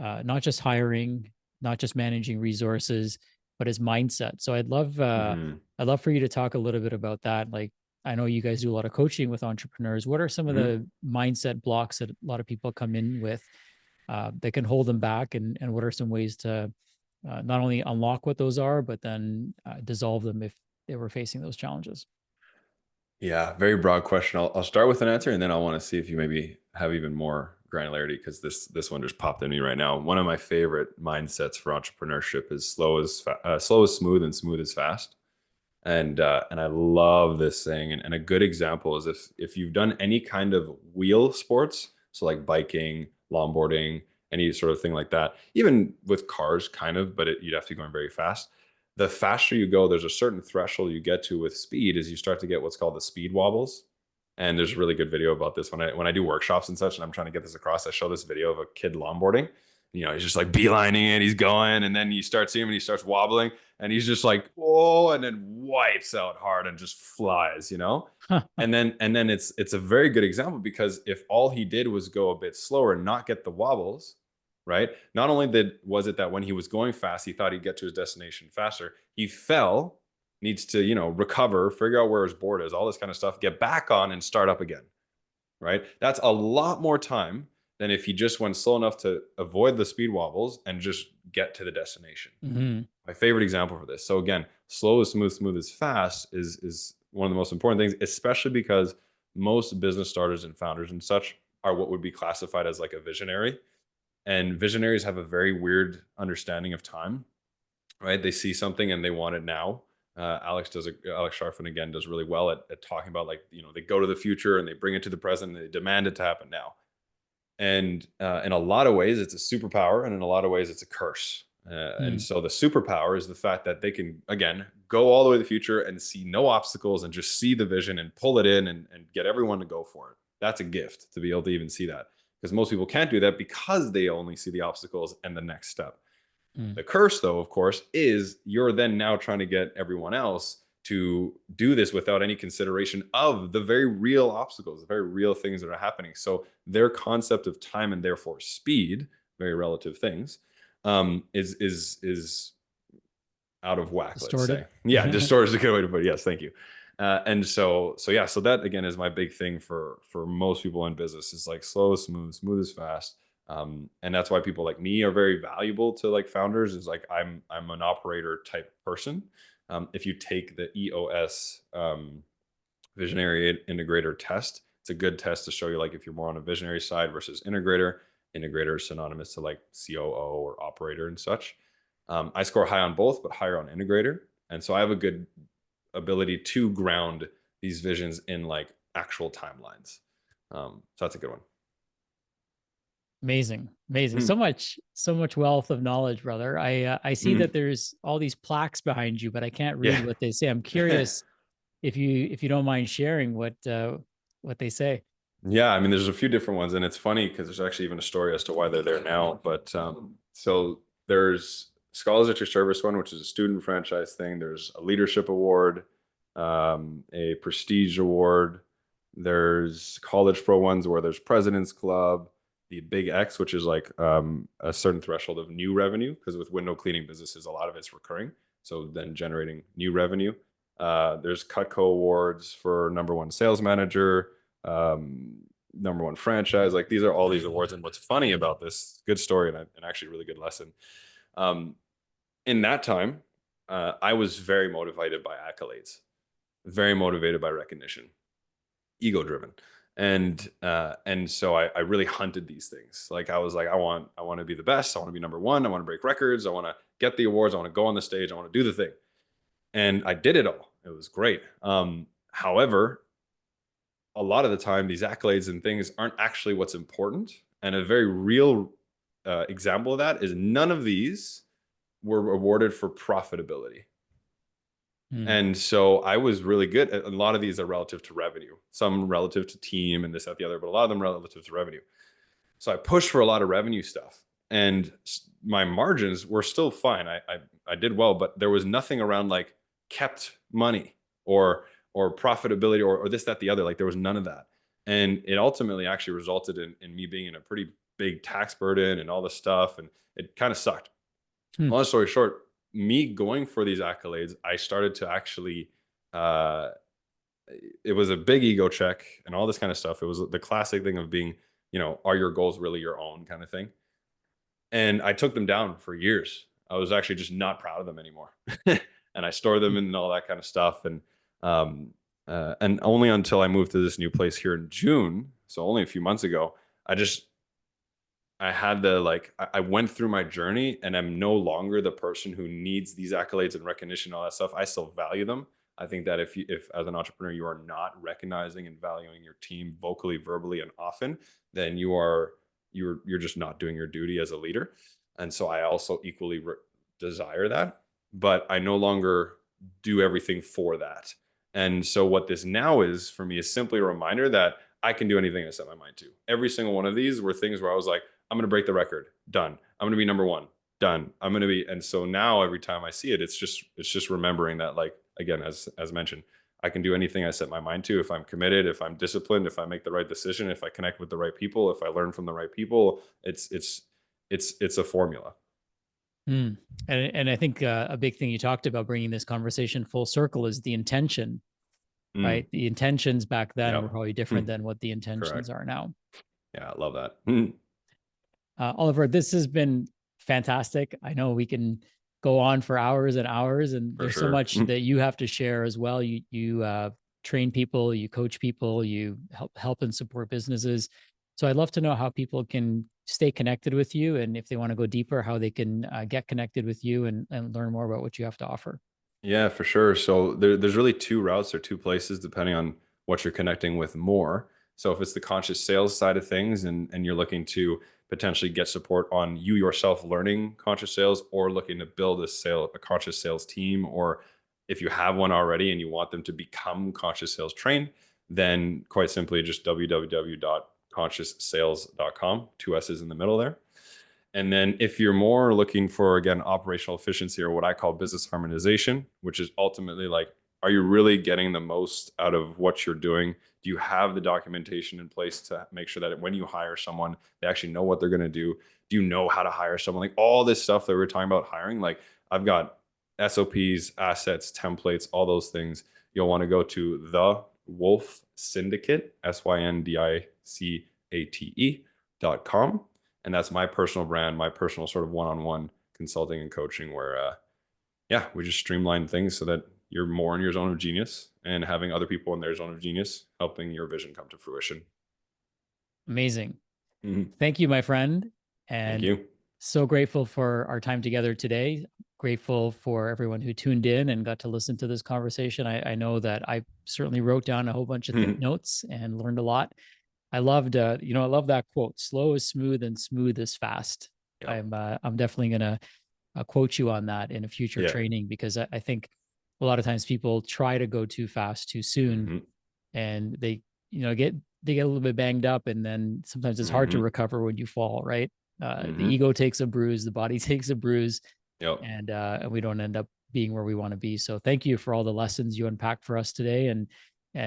not just hiring, not just managing resources, but as mindset. So Hmm. I'd love for you to talk a little bit about that. Like, I know you guys do a lot of coaching with entrepreneurs. What are some of Hmm. the mindset blocks that a lot of people come in with that can hold them back, and what are some ways to not only unlock what those are, but then dissolve them if they were facing those challenges? Yeah, very broad question. I'll start with an answer, and then I want to see if you maybe have even more granularity because this one just popped in me right now. One of my favorite mindsets for entrepreneurship is slow is smooth and smooth is fast. And I love this thing. And a good example is if you've done any kind of wheel sports, so like biking, longboarding, any sort of thing like that, even with cars, kind of, but you'd have to be going very fast. The faster you go, there's a certain threshold you get to with speed as you start to get what's called the speed wobbles. And there's a really good video about this when I do workshops and such, and I'm trying to get this across. I show this video of a kid longboarding. He's just like beelining it, he's going, and then you start seeing him and he starts wobbling, and he's just like, whoa, and then wipes out hard and just flies. And then it's a very good example because if all he did was go a bit slower and not get the wobbles, right? Not only was it that when he was going fast, he thought he'd get to his destination faster, he fell, needs to, recover, figure out where his board is, all this kind of stuff, get back on and start up again, right? That's a lot more time than if he just went slow enough to avoid the speed wobbles and just get to the destination. Mm-hmm. my favorite example for this. So again, slow is smooth, smooth is fast is one of the most important things, especially because most business starters and founders and such are what would be classified as like a visionary. And visionaries have a very weird understanding of time, right? They see something and they want it now. Alex Sharfin again does really well at talking about, like, they go to the future and they bring it to the present and they demand it to happen now. And in a lot of ways, it's a superpower, and in a lot of ways, it's a curse. And Mm, so the superpower is the fact that they can, again, go all the way to the future and see no obstacles and just see the vision and pull it in and get everyone to go for it. That's a gift to be able to even see that, because most people can't do that because they only see the obstacles and the next step. mm. The curse, though, of course, is you're then now trying to get everyone else to do this without any consideration of the very real obstacles, the very real things that are happening. So their concept of time and therefore speed, very relative things, is out of whack, let's say. Distorted. Yeah, distort is a good way to put it. Yes, thank you. And so yeah, so that again is my big thing for most people in business, is like slow is smooth, smooth is fast. And that's why people like me are very valuable to like founders. Is like I'm an operator type person. If you take the EOS visionary integrator test, it's a good test to show you like if you're more on a visionary side versus integrator. Integrator is synonymous to like COO or operator and such. I score high on both, but higher on integrator. And so I have a good ability to ground these visions in like actual timelines. So that's a good one. Amazing, amazing. Mm, So much wealth of knowledge, brother. I see mm, that there's all these plaques behind you, but I can't read yeah. what they say. I'm curious if you don't mind sharing what they say. Yeah, I mean, there's a few different ones, and it's funny because there's actually even a story as to why they're there now. But so there's Scholars at Your Service one, which is a student franchise thing. There's a leadership award, a prestige award. There's college pro ones where there's President's Club, the Big X, which is like a certain threshold of new revenue, because with window cleaning businesses, a lot of it's recurring. So then generating new revenue. There's Cutco awards for number one sales manager, number one franchise. Like these are all these awards. And what's funny about this, good story and actually really good lesson. Um, in that time, I was very motivated by accolades, very motivated by recognition, ego driven. And so I really hunted these things. Like I was like, I want to be the best. I want to be number one. I want to break records. I want to get the awards. I want to go on the stage. I want to do the thing. And I did it all. It was great. However, a lot of the time these accolades and things aren't actually what's important. And a very real example of that is none of these were awarded for profitability. Mm, And so I was really good. A lot of these are relative to revenue, some relative to team and this, that, the other, but a lot of them relative to revenue. So I pushed for a lot of revenue stuff, and my margins were still fine. I did well, but there was nothing around like kept money or profitability or this, that, the other. Like there was none of that. And it ultimately actually resulted in me being in a pretty big tax burden and all this stuff. And it kind of sucked. mm. Long story short, me going for these accolades, I started to actually uh it was a big ego check and all this kind of stuff. It was the classic thing of being, are your goals really your own kind of thing? And I took them down for years. I was actually just not proud of them anymore. And I stored them and all that kind of stuff. And only until I moved to this new place here in June, so only a few months ago, I had the like I went through my journey, and I'm no longer the person who needs these accolades and recognition and all that stuff. I still value them. I think that if as an entrepreneur you are not recognizing and valuing your team vocally, verbally, and often, then you're just not doing your duty as a leader. And so I also equally desire that, but I no longer do everything for that. And so what this now is for me is simply a reminder that I can do anything I set my mind to. Every single one of these were things where I was like, I'm going to break the record. Done. I'm going to be number one. Done. I'm going to be. And so now every time I see it, it's just remembering that, like, again, as mentioned, I can do anything I set my mind to if I'm committed, if I'm disciplined, if I make the right decision, if I connect with the right people, if I learn from the right people. It's a formula. Mm. And I think a big thing you talked about bringing this conversation full circle is the intention, Mm, right? The intentions back then were yep. probably Hmm, different than what the intentions correct. are now. Yeah, I love that. Mm, Oliver, this has been fantastic. I know we can go on for hours and hours, and For there's so sure. much that you have to share as well. You train people, you coach people, you help and support businesses. So I'd love to know how people can stay connected with you, and if they want to go deeper, how they can get connected with you and learn more about what you have to offer. Yeah, for sure. So there's really two routes or two places depending on what you're connecting with more. So if it's the conscious sales side of things and you're looking to potentially get support on you yourself learning conscious sales or looking to build a conscious sales team, or if you have one already and you want them to become conscious sales trained, then quite simply just www.conscioussales.com, two S's in the middle there. And then if you're more looking for, again, operational efficiency or what I call business harmonization, which is ultimately like, are you really getting the most out of what you're doing? Do you have the documentation in place to make sure that when you hire someone, they actually know what they're going to do? Do you know how to hire someone? Like all this stuff that we're talking about hiring, like I've got SOPs, assets, templates, all those things. You'll want to go to the Wolf Syndicate, SYNDICATE.com, and that's my personal brand, my personal sort of one-on-one consulting and coaching where yeah, we just streamline things so that you're more in your zone of genius and having other people in their zone of genius helping your vision come to fruition. Amazing. Mhm. Thank you, my friend. Thank And you. so grateful for our time together today. Grateful for everyone who tuned in and got to listen to this conversation. I know that I certainly wrote down a whole bunch of notes and learned a lot. I loved, I love that quote: "Slow is smooth, and smooth is fast." Yeah. I'm definitely gonna quote you on that in a future Yeah. training, because I think a lot of times people try to go too fast too soon, Hmm. and they get a little bit banged up, and then sometimes it's hard to Hmm. recover when you fall, right? The Hmm. ego takes a bruise, the body takes a bruise, Yep. and we don't end up being where we want to be. So thank you for all the lessons you unpacked for us today, and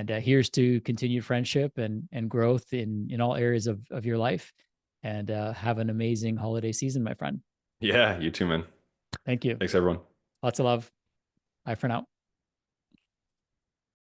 here's to continued friendship and growth in all areas of your life. And have an amazing holiday season, my friend. Yeah, you too, man. Thank you. Thanks, everyone. Lots of love. Bye for now.